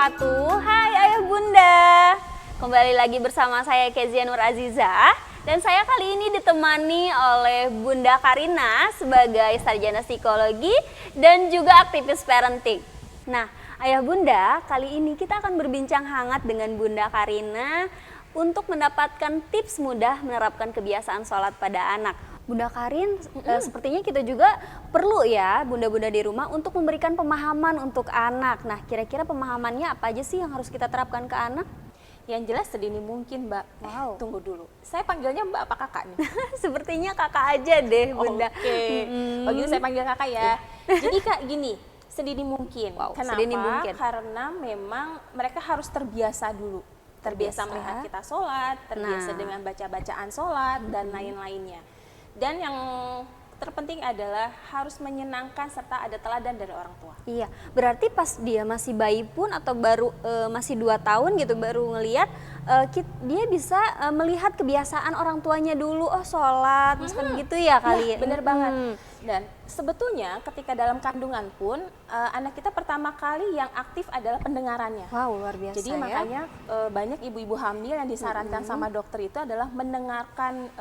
wabarakatuh. Hai Ayah Bunda. Kembali lagi bersama saya Kezia Nur Aziza. Dan saya kali ini ditemani oleh Bunda Karina sebagai sarjana psikologi dan juga aktivis parenting. Nah, Ayah Bunda, kali ini kita akan berbincang hangat dengan Bunda Karina untuk mendapatkan tips mudah menerapkan kebiasaan sholat pada anak. Bunda Karin, sepertinya kita juga perlu ya bunda-bunda di rumah untuk memberikan pemahaman untuk anak. Nah, kira-kira pemahamannya apa aja sih yang harus kita terapkan ke anak? Yang jelas sedini mungkin, Mbak. Wow. Tunggu dulu. Saya panggilnya Mbak apa Kakak nih? Sepertinya kakak aja deh, Bunda. Oke. Oh gitu saya panggil Kakak ya. Jadi Kak gini, sedini mungkin. Wow, Kenapa? sedini mungkin. Karena memang mereka harus terbiasa dulu. Terbiasa melihat kita sholat, terbiasa dengan baca-bacaan sholat, dan lain-lainnya. Dan yang terpenting adalah harus menyenangkan serta ada teladan dari orang tua. Iya, berarti pas dia masih bayi pun atau baru masih 2 tahun gitu baru ngelihat dia bisa melihat kebiasaan orang tuanya dulu, oh sholat, misalkan gitu ya kali ya. Bener banget. Dan sebetulnya ketika dalam kandungan pun anak kita pertama kali yang aktif adalah pendengarannya. Wow, luar biasa. Jadi makanya banyak ibu-ibu hamil yang disarankan sama dokter itu adalah mendengarkan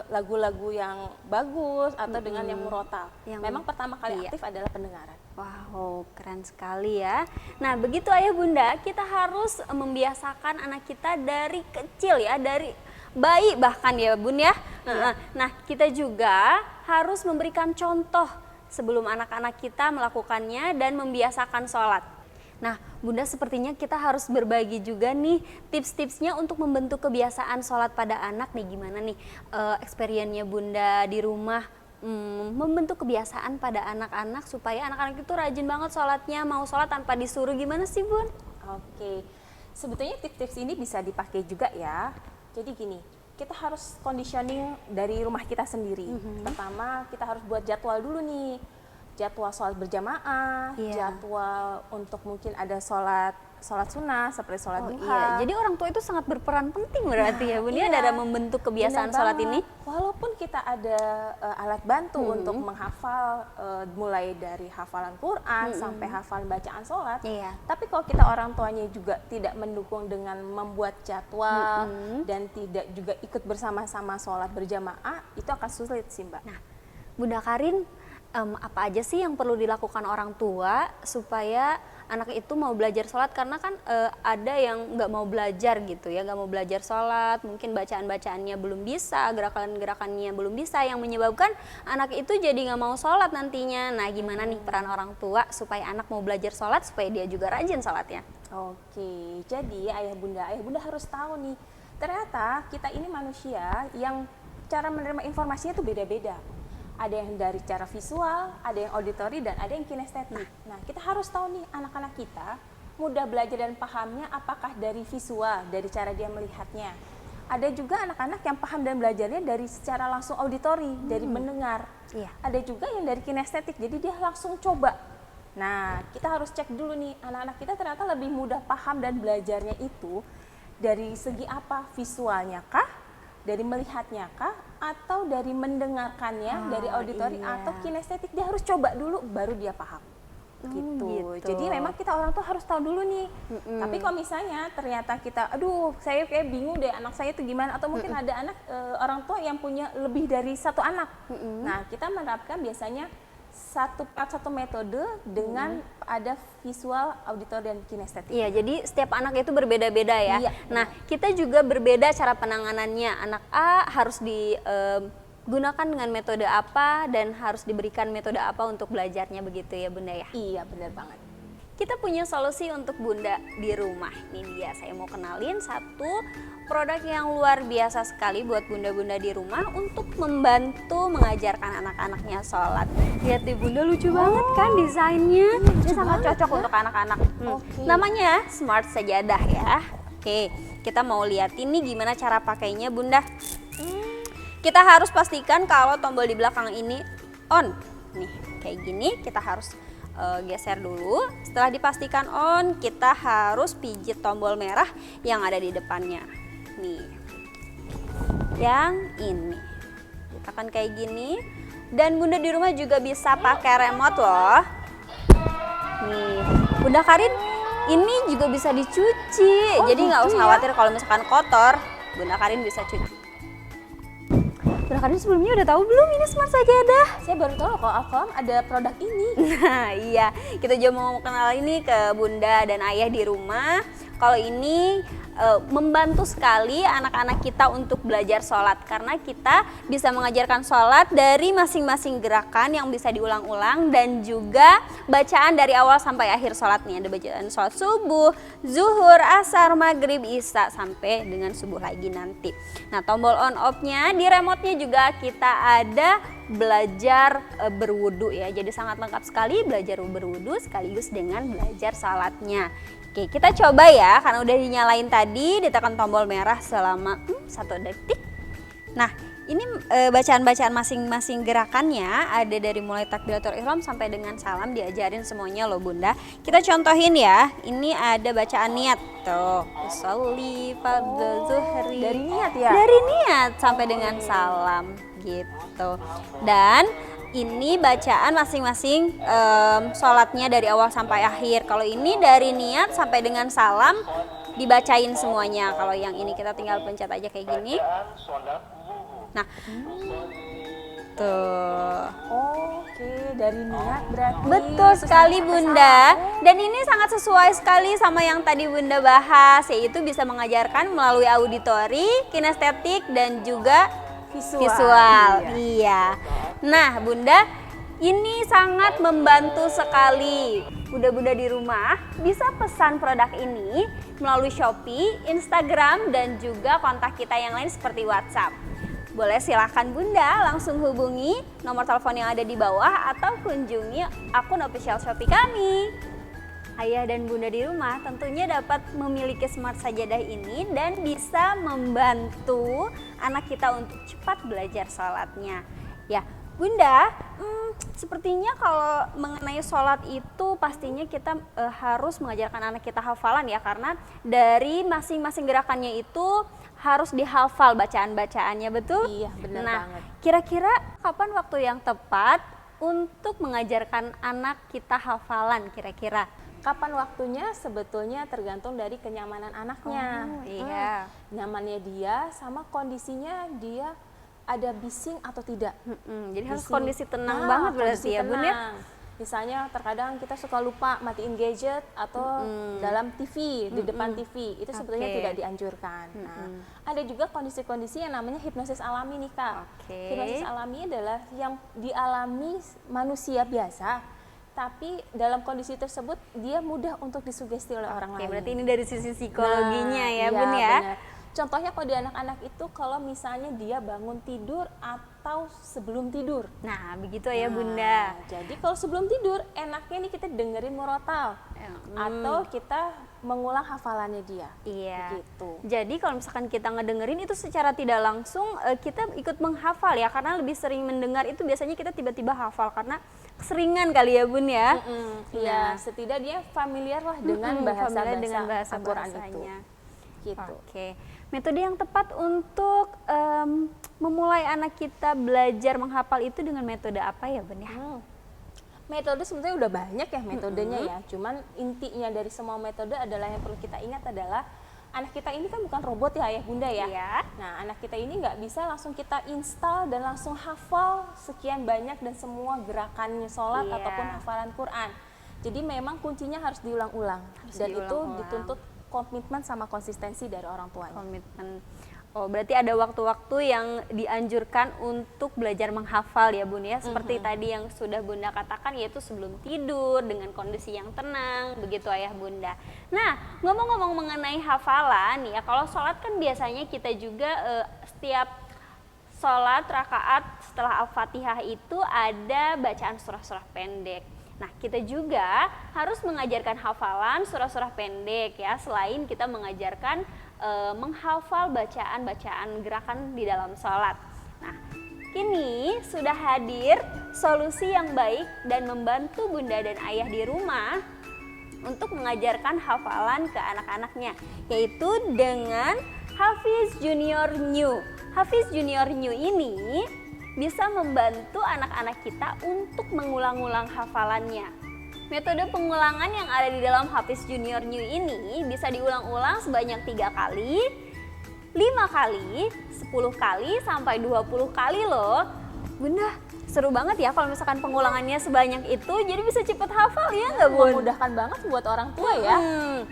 lagu-lagu yang bagus atau dengan yang murotal. Memang pertama kali aktif adalah pendengaran. Wow, keren sekali ya. Nah, begitu Ayah Bunda, kita harus membiasakan anak kita dari kecil ya, dari bayi bahkan ya Bun ya. Nah, kita juga harus memberikan contoh sebelum anak-anak kita melakukannya dan membiasakan sholat. Nah, Bunda sepertinya kita harus berbagi juga nih tips-tipsnya untuk membentuk kebiasaan sholat pada anak nih. Gimana nih experience-nya Bunda di rumah membentuk kebiasaan pada anak-anak supaya anak-anak itu rajin banget sholatnya, mau sholat tanpa disuruh, gimana sih Bun? Oke, sebetulnya tips-tips ini bisa dipakai juga ya. Jadi gini, kita harus conditioning dari rumah kita sendiri. Pertama, kita harus buat jadwal dulu nih. Jadwal sholat berjamaah, jadwal untuk mungkin ada sholat sunnah seperti sholat duha. Iya. Jadi orang tua itu sangat berperan penting berarti ya Bun ya dalam membentuk kebiasaan sholat ini. Walaupun kita ada alat bantu untuk menghafal mulai dari hafalan Quran sampai hafalan bacaan sholat. Tapi kalau kita orang tuanya juga tidak mendukung dengan membuat jadwal dan tidak juga ikut bersama-sama sholat berjamaah, itu akan sulit sih Mbak. Nah, Bunda Karin, apa aja sih yang perlu dilakukan orang tua supaya anak itu mau belajar sholat? Karena kan ada yang nggak mau belajar gitu ya, nggak mau belajar sholat, mungkin bacaan-bacaannya belum bisa, gerakan-gerakannya belum bisa, yang menyebabkan anak itu jadi nggak mau sholat nantinya. Nah, gimana nih peran orang tua supaya anak mau belajar sholat, supaya dia juga rajin sholatnya? Oke, jadi ayah bunda harus tahu nih, ternyata kita ini manusia yang cara menerima informasinya itu beda-beda. Ada yang dari cara visual, ada yang auditori, dan ada yang kinestetik. Nah, kita harus tahu nih anak-anak kita mudah belajar dan pahamnya apakah dari visual, dari cara dia melihatnya. Ada juga anak-anak yang paham dan belajarnya dari secara langsung auditori, dari mendengar. Ada juga yang dari kinestetik, jadi dia langsung coba. Nah, kita harus cek dulu nih, anak-anak kita ternyata lebih mudah paham dan belajarnya itu dari segi apa? Visualnya kah? Dari melihatnya kah? Atau dari mendengarkannya, dari auditori atau kinestetik? Dia harus coba dulu baru dia paham. Gitu. Jadi memang kita orang tua harus tahu dulu nih. Tapi kalau misalnya ternyata kita, aduh saya kayak bingung deh anak saya itu gimana, atau mungkin ada anak orang tua yang punya lebih dari satu anak. Nah, kita menerapkan biasanya satu metode dengan ada visual, auditor, dan kinestetik. Iya, jadi setiap anak itu berbeda-beda ya. Nah, kita juga berbeda cara penanganannya. Anak A harus digunakan dengan metode apa dan harus diberikan metode apa untuk belajarnya, begitu ya Bunda ya? Iya, benar banget. Kita punya solusi untuk Bunda di rumah. Ini dia, saya mau kenalin satu produk yang luar biasa sekali buat bunda-bunda di rumah untuk membantu mengajarkan anak-anaknya sholat. Lihat di Bunda, lucu banget kan desainnya. Ini sangat cocok untuk anak-anak. Namanya Smart Sajadah ya. Oke, kita mau lihat ini gimana cara pakainya Bunda. Kita harus pastikan kalau tombol di belakang ini on. Nih, kayak gini kita harus geser dulu. Setelah dipastikan on, kita harus pijit tombol merah yang ada di depannya. Nih, yang ini ditekan kayak gini. Dan Bunda di rumah juga bisa pakai remote loh. Nih, Bunda Karin, Ini juga bisa dicuci, jadi nggak usah khawatir kalau misalkan kotor, Bunda Karin bisa cuci. Bunda Karin sebelumnya udah tahu belum ini Smart Sajadah? Saya baru tahu kok Alkom ada produk ini. Nah iya, kita juga mau kenal ini ke Bunda dan Ayah di rumah. Kalau ini membantu sekali anak-anak kita untuk belajar sholat, karena kita bisa mengajarkan sholat dari masing-masing gerakan yang bisa diulang-ulang dan juga bacaan dari awal sampai akhir sholatnya. Ada bacaan sholat subuh, zuhur, asar, maghrib, isya sampai dengan subuh lagi nanti. Nah tombol on off-nya di remote-nya juga kita ada belajar berwudu ya, jadi sangat lengkap sekali belajar berwudu sekaligus dengan belajar sholatnya. Oke, kita coba ya, karena udah dinyalain tadi, ditekan tombol merah selama 1 detik. Nah, ini bacaan-bacaan masing-masing gerakannya ada dari mulai takbiratul ihram sampai dengan salam, diajarin semuanya loh Bunda. Kita contohin ya, ini ada bacaan niat tuh. Usolli fardhu zuhri. Dari niat ya? Dari niat sampai dengan salam gitu. Dan ini bacaan masing-masing sholatnya dari awal sampai akhir. Kalau ini dari niat sampai dengan salam dibacain semuanya. Kalau yang ini kita tinggal pencet aja kayak gini. Nah, tuh. Oke, dari niat berarti. Betul sekali Bunda. Dan ini sangat sesuai sekali sama yang tadi Bunda bahas, yaitu bisa mengajarkan melalui auditori, kinestetik dan juga visual. Iya. Nah, Bunda, ini sangat membantu sekali. Bunda-bunda di rumah bisa pesan produk ini melalui Shopee, Instagram, dan juga kontak kita yang lain seperti WhatsApp. Boleh silakan Bunda langsung hubungi nomor telepon yang ada di bawah atau kunjungi akun official Shopee kami. Ayah dan Bunda di rumah tentunya dapat memiliki Smart Sajadah ini dan bisa membantu anak kita untuk cepat belajar sholatnya. Ya, Bunda, sepertinya kalau mengenai sholat itu pastinya kita harus mengajarkan anak kita hafalan ya, karena dari masing-masing gerakannya itu harus dihafal bacaan-bacaannya, betul? Iya, benar banget. Kira-kira kapan waktu yang tepat untuk mengajarkan anak kita hafalan kira-kira? Kapan waktunya sebetulnya tergantung dari kenyamanan anaknya. Oh, iya. Nyamannya dia sama kondisinya dia ada bising atau tidak. Jadi harus Bising. kondisi tenang banget berarti Kondisi ya Bun ya? tenang. Misalnya terkadang kita suka lupa matiin gadget atau dalam TV, di depan TV, itu sebetulnya Oke. tidak dianjurkan. Nah, ada juga kondisi-kondisi yang namanya hipnosis alami nih Kak. Oke. Hipnosis alami adalah yang dialami manusia biasa, tapi dalam kondisi tersebut dia mudah untuk disugesti oleh orang Oke, lain. berarti ini dari sisi psikologinya ya iya, Bun ya? benar. Contohnya kalau di anak-anak itu kalau misalnya dia bangun tidur atau sebelum tidur. Nah begitu ya Bunda. Jadi kalau sebelum tidur enaknya nih kita dengerin murotal atau kita mengulang hafalannya dia. Iya. Gitu. Jadi kalau misalkan kita ngedengerin itu secara tidak langsung kita ikut menghafal ya, karena lebih sering mendengar itu biasanya kita tiba-tiba hafal karena keseringan kali ya Bun ya. Iya, setidaknya dia familiar lah dengan Familiar dengan bahasa Al-Quran itu. bahasa-bahasanya. Gitu. Oke, metode yang tepat untuk memulai anak kita belajar menghafal itu dengan metode apa ya Bun ya? Metode sebenarnya udah banyak ya metodenya ya. Cuman intinya dari semua metode adalah yang perlu kita ingat adalah anak kita ini kan bukan robot ya Ayah Bunda ya. Iya. Nah anak kita ini nggak bisa langsung kita install dan langsung hafal sekian banyak dan semua gerakannya sholat Iya. ataupun hafalan Quran. Jadi memang kuncinya harus diulang-ulang dan itu diulang-ulang. dituntut komitmen sama konsistensi dari orang tuanya. Komitmen. Oh, berarti ada waktu-waktu yang dianjurkan untuk belajar menghafal ya Bun ya. Seperti tadi yang sudah Bunda katakan, yaitu sebelum tidur dengan kondisi yang tenang, begitu Ayah Bunda. Nah, ngomong-ngomong mengenai hafalan ya, kalau sholat kan biasanya kita juga setiap sholat rakaat setelah Al-Fatihah itu ada bacaan surah-surah pendek. Nah, kita juga harus mengajarkan hafalan surah-surah pendek ya, selain kita mengajarkan menghafal bacaan-bacaan gerakan di dalam sholat. Nah, kini sudah hadir solusi yang baik dan membantu Bunda dan Ayah di rumah untuk mengajarkan hafalan ke anak-anaknya, yaitu dengan Hafiz Junior New. Hafiz Junior New ini bisa membantu anak-anak kita untuk mengulang-ulang hafalannya. Metode pengulangan yang ada di dalam Hafiz Junior New ini bisa diulang-ulang sebanyak 3 kali, 5 kali, 10 kali, sampai 20 kali loh. Bunda, seru banget ya kalau misalkan pengulangannya sebanyak itu, jadi bisa cepet hafal ya nggak Bun? Memudahkan banget buat orang tua ya.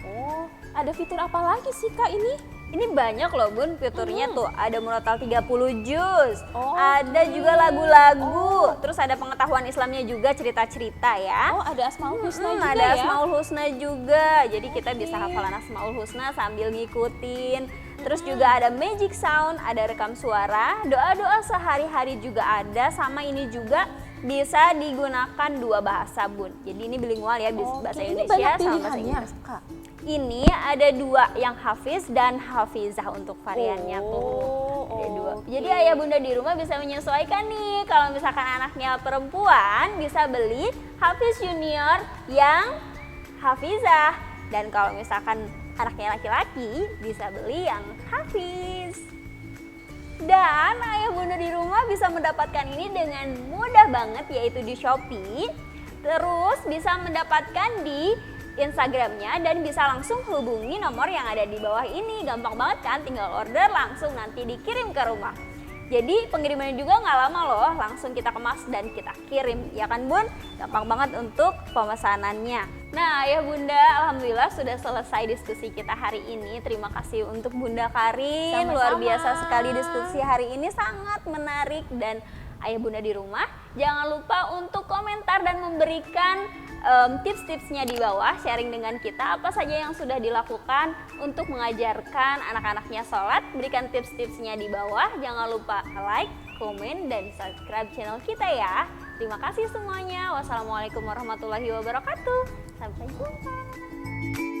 Oh, ada fitur apa lagi sih Kak ini? Ini banyak loh Bun fiturnya tuh, ada murotal 30 juz, Oh, ada juga lagu-lagu, terus ada pengetahuan Islamnya juga, cerita-cerita ya. Oh, ada Asmaul Husna juga Ada ya? Asmaul Husna juga, jadi kita bisa hafalan Asmaul Husna sambil ngikutin. Terus juga ada magic sound, ada rekam suara, doa-doa sehari-hari juga ada, sama ini juga bisa digunakan 2 bahasa Bun. Jadi ini bilingual ya, bahasa ini Indonesia banyak sama bahasa pilihannya, Inggris. Kak. Ini ada 2, yang hafiz dan hafizah untuk variannya tuh. Ada 2. oke. Jadi ayah bunda di rumah bisa menyesuaikan nih. Kalau misalkan anaknya perempuan bisa beli hafiz junior yang hafizah. Dan kalau misalkan anaknya laki-laki bisa beli yang hafiz. Dan ayah bunda di rumah bisa mendapatkan ini dengan mudah banget, yaitu di Shopee. Terus bisa mendapatkan di Instagramnya dan bisa langsung hubungi nomor yang ada di bawah ini. Gampang banget kan, tinggal order langsung nanti dikirim ke rumah. Jadi pengirimannya juga nggak lama loh, langsung kita kemas dan kita kirim. Ya kan Bun? Gampang banget untuk pemesanannya. Nah ya Bunda, alhamdulillah sudah selesai diskusi kita hari ini. Terima kasih untuk Bunda Karin. Sama-sama. Luar biasa sekali diskusi hari ini, sangat menarik. Dan ayah bunda di rumah, jangan lupa untuk komentar dan memberikan tips-tipsnya di bawah, sharing dengan kita apa saja yang sudah dilakukan untuk mengajarkan anak-anaknya sholat. Berikan tips-tipsnya di bawah, jangan lupa like, komen, dan subscribe channel kita ya. Terima kasih semuanya. Wassalamualaikum warahmatullahi wabarakatuh. Sampai jumpa.